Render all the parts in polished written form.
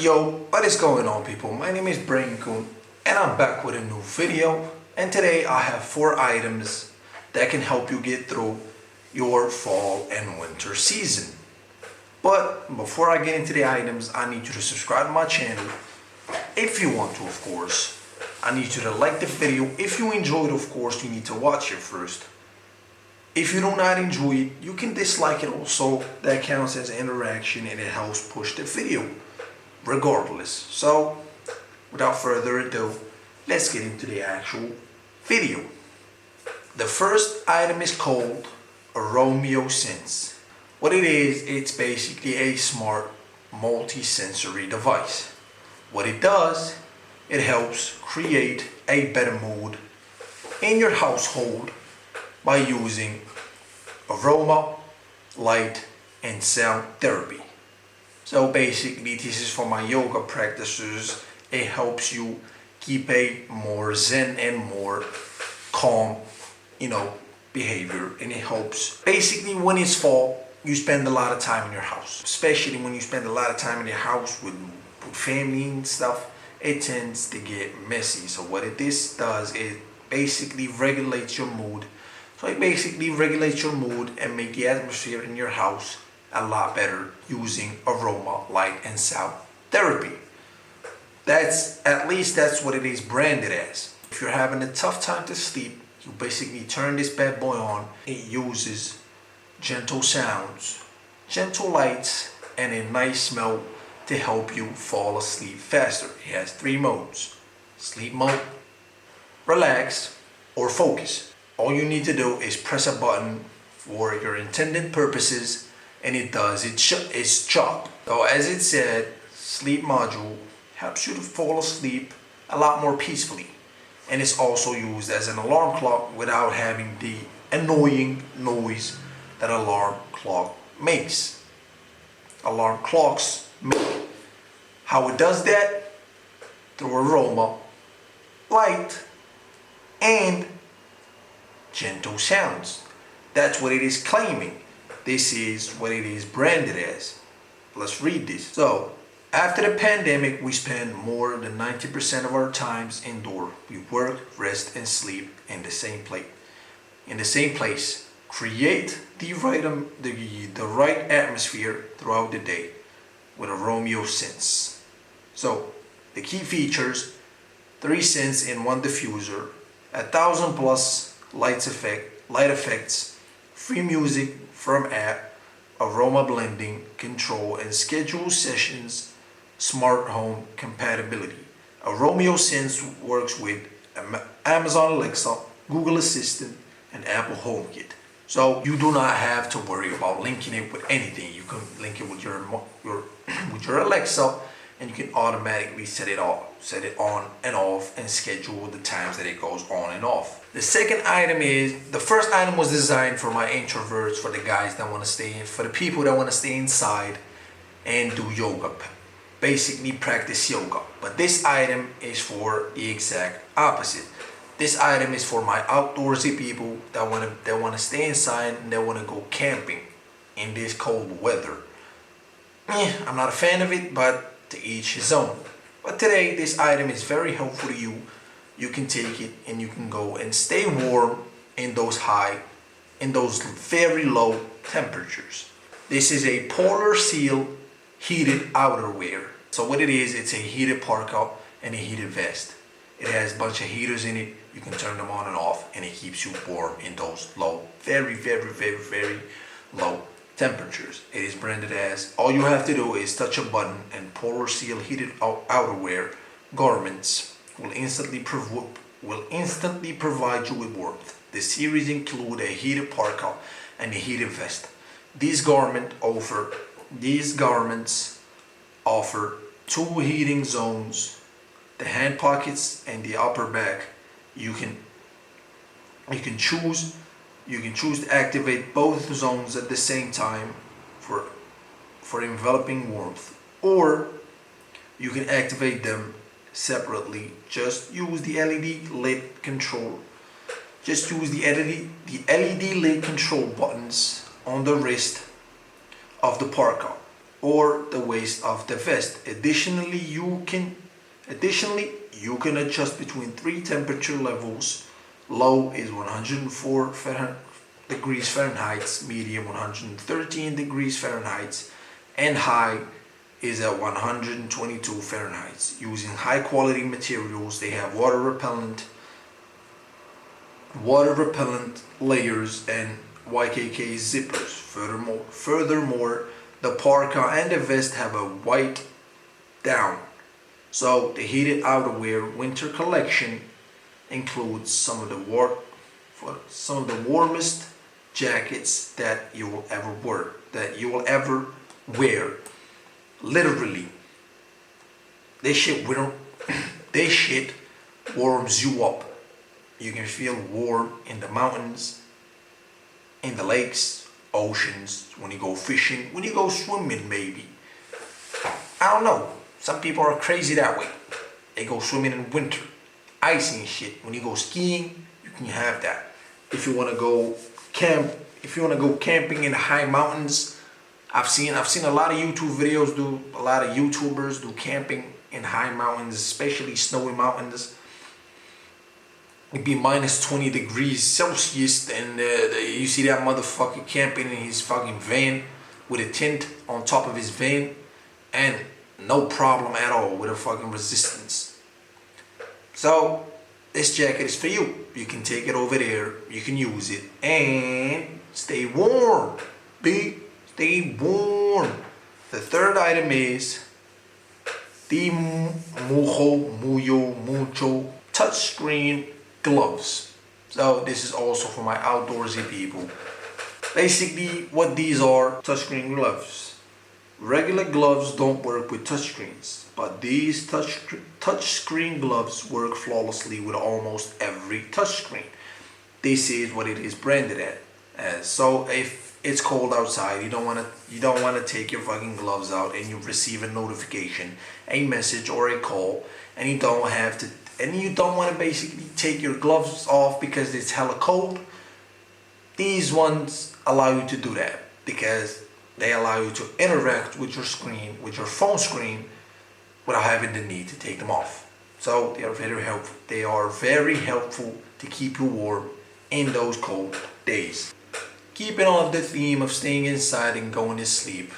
Yo, what is going on, people? My name is Brain Coon and I'm back with a new video, and today I have 4 items that can help you get through your fall and winter season. But before I get into the items, I need you to subscribe to my channel if you want to, of course. I need you to like the video. If you enjoyed, of course, you need to watch it first. If you do not enjoy it, you can dislike it also. That counts as interaction and it helps push the video regardless. So without further ado, let's get into the actual video. The first item is called a Romeo Sense. What it is, it's basically a smart multi-sensory device. What it does, it helps create a better mood in your household by using aroma, light, and sound therapy. So basically, this is for my yoga practices. It helps you keep a more zen and more calm, behavior, and it helps. Basically, when it's fall, you spend a lot of time in your house, especially when you spend a lot of time in your house with family and stuff. It tends to get messy. So what this does is basically regulates your mood. So it basically regulates your mood and make the atmosphere in your house a lot better using aroma, light, and sound therapy. That's what it is branded as. If you're having a tough time to sleep, you basically turn this bad boy on. It uses gentle sounds, gentle lights, and a nice smell to help you fall asleep faster. It has 3 modes: sleep mode, relax, or focus. All you need to do is press a button for your intended purposes, and it does its job. So as it said, sleep module helps you to fall asleep a lot more peacefully, and it's also used as an alarm clock without having the annoying noise that alarm clock makes. Alarm clocks make. How it does that? Through aroma, light, and gentle sounds. That's what it is claiming. This is what it is branded as. Let's read this. So, after the pandemic, we spend more than 90% of our times indoor. We work, rest, and sleep in the same place. Create the right atmosphere throughout the day with a Romeo Sense. So, the key features: 3 scents in 1 diffuser, 1,000 plus light effects, free music from app, aroma blending, control and schedule sessions, smart home compatibility. A Romeo Sense works with Amazon Alexa, Google Assistant, and Apple HomeKit. So you do not have to worry about linking it with anything. You can link it with your Alexa, and you can automatically set it on and off, and schedule the times that it goes on and off. The first item was designed for my introverts, for the guys that want to for the people that want to stay inside and do yoga, basically practice yoga. But this item is for the exact opposite. This item is for my outdoorsy people that want to stay inside and they want to go camping in this cold weather. I'm not a fan of it, but to each his own. But today, this item is very helpful to you. You can take it and you can go and stay warm in those very low temperatures. This is a polar seal heated outerwear. So what it is, it's a heated parka and a heated vest. It has a bunch of heaters in it. You can turn them on and off, and it keeps you warm in those low, very, very, very, very low temperatures. It is branded as, all you have to do is touch a button and polar seal heated outerwear garments will instantly provide you with warmth. The series include a heated parka and a heated vest. These garments offer 2 heating zones, the hand pockets and the upper back. You can choose to activate both zones at the same time for enveloping warmth, or you can activate them separately. Just use the LED lit control. Just use the LED lit control buttons on the wrist of the parka or the waist of the vest. Additionally, you can adjust between three temperature levels. Low is 104 degrees Fahrenheit, medium 113 degrees Fahrenheit, and high is at 122 Fahrenheit. Using high quality materials, they have water repellent layers and YKK zippers. Furthermore, the parka and the vest have a white down. So the heated outerwear winter collection includes some of the warmest jackets that you will ever wear. Literally, this shit warms you up. You can feel warm in the mountains, in the lakes, oceans, when you go fishing, when you go swimming maybe. I don't know. Some people are crazy that way. They go swimming in winter, icy and shit. When you go skiing, you can have that. If you want to go camping in the high mountains, I've seen a lot of YouTubers do camping in high mountains, especially snowy mountains. It'd be minus 20 degrees Celsius, and you see that motherfucker camping in his fucking van with a tent on top of his van, and no problem at all with a fucking resistance. So this jacket is for you. You can take it over there, you can use it, and stay warm. Stay warm. The third item is the mucho touchscreen gloves. So this is also for my outdoorsy people. Basically, what these are, touchscreen gloves. Regular gloves don't work with touchscreens, but these touchscreen gloves work flawlessly with almost every touchscreen. This is what it is branded as. So if it's cold outside, you don't want to take your fucking gloves out and you receive a notification, a message or a call, and you don't want to basically take your gloves off because it's hella cold. These ones allow you to do that because they allow you to interact with your screen, with your phone screen, without having the need to take them off. So they are very helpful. They are very helpful to keep you warm in those cold days. Keeping on the theme of staying inside and going to sleep,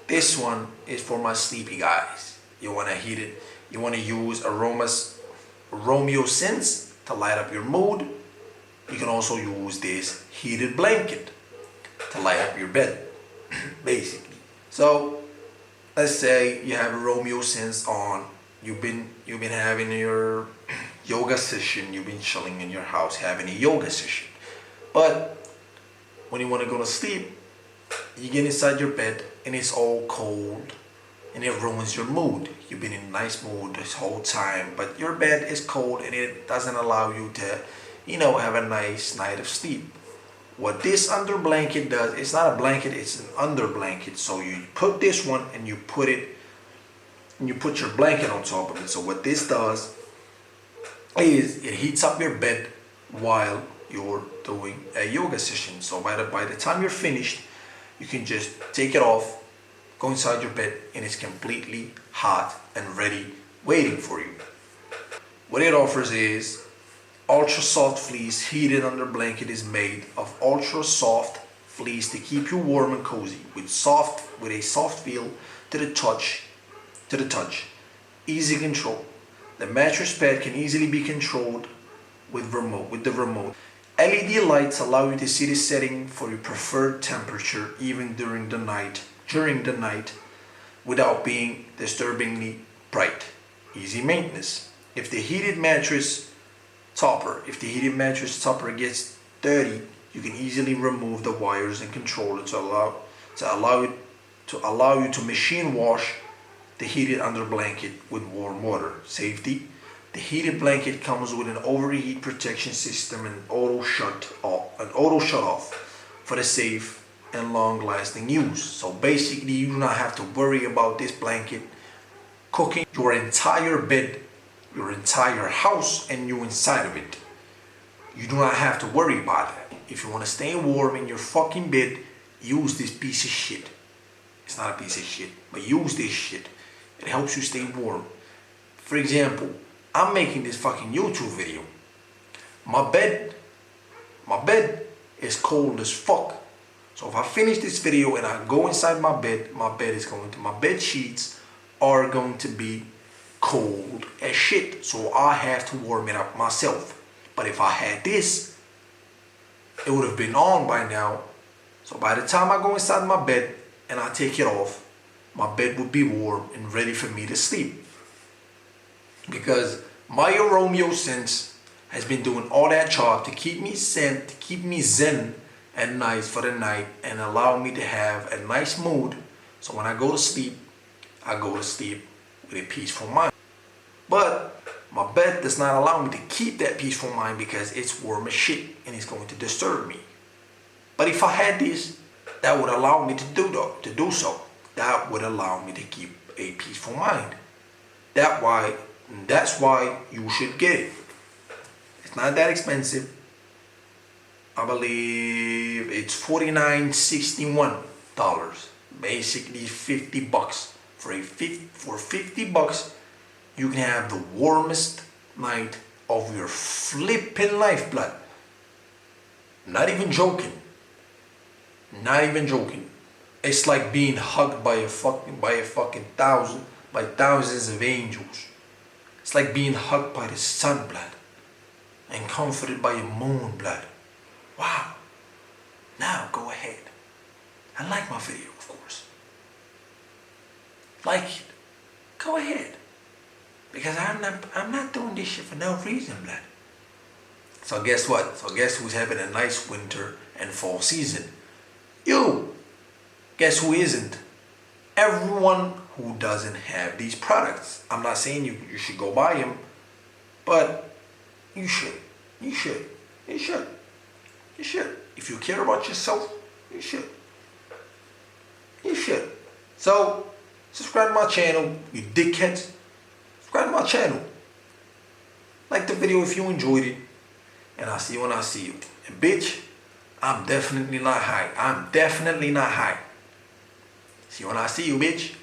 this one is for my sleepy guys. You want to heat it. You want to use Romeo scents to light up your mood. You can also use this heated blanket to light up your bed, basically. So let's say you have a Romeo scents on. You've been having your yoga session. You've been chilling in your house having a yoga session, but when you want to go to sleep, you get inside your bed and it's all cold and it ruins your mood. You've been in a nice mood this whole time, but your bed is cold and it doesn't allow you to, have a nice night of sleep. What this under blanket does, it's not a blanket, it's an under blanket. So you put this one and you put your blanket on top of it. So what this does is it heats up your bed while you're doing a yoga session. So by the time you're finished, you can just take it off, go inside your bed, and it's completely hot and ready, waiting for you. What it offers is ultra soft fleece. Heated under blanket is made of ultra soft fleece to keep you warm and cozy with a soft feel to the touch. Easy control. The mattress pad can easily be controlled with the remote. LED lights allow you to see the setting for your preferred temperature even during the night without being disturbingly bright. Easy maintenance. If the heated mattress topper gets dirty, you can easily remove the wires and control it to allow you to machine wash the heated under blanket with warm water. Safety. The heated blanket comes with an overheat protection system and auto shut off for the safe and long-lasting use. So basically, you do not have to worry about this blanket cooking your entire bed, your entire house, and you inside of it. You do not have to worry about that. If you want to stay warm in your fucking bed, use this piece of shit. It's not a piece of shit. But use this shit. It helps you stay warm. For example, I'm making this fucking YouTube video. My bed is cold as fuck. So if I finish this video and I go inside my bed my bed sheets are going to be cold as shit. So I have to warm it up myself. But if I had this, it would have been on by now. So by the time I go inside my bed and I take it off, my bed would be warm and ready for me to sleep. Because my Romeo Sense has been doing all that job to keep me zen at night for the night and allow me to have a nice mood. So when I go to sleep with a peaceful mind. But my bed does not allow me to keep that peaceful mind because it's warm as shit and it's going to disturb me. But if I had this, that would allow me to do so. That would allow me to keep a peaceful mind. That's why you should get it. It's not that expensive. I believe it's $49.61. Basically $50. For $50, you can have the warmest night of your flipping life, blood. Not even joking. It's like being hugged by thousands of angels. It's like being hugged by the sun, blood, and comforted by your moon, blood. Wow. Now go ahead and like my video, of course. Like it. Go ahead. Because I'm not doing this shit for no reason, blood. So guess what? So guess who's having a nice winter and fall season? You. Guess who isn't? Everyone who doesn't have these products. I'm not saying you should go buy them, but you should. If you care about yourself, you should. So, subscribe to my channel, you dickheads. Subscribe to my channel. Like the video if you enjoyed it. And I'll see you when I see you. And bitch, I'm definitely not high. See you when I see you, bitch.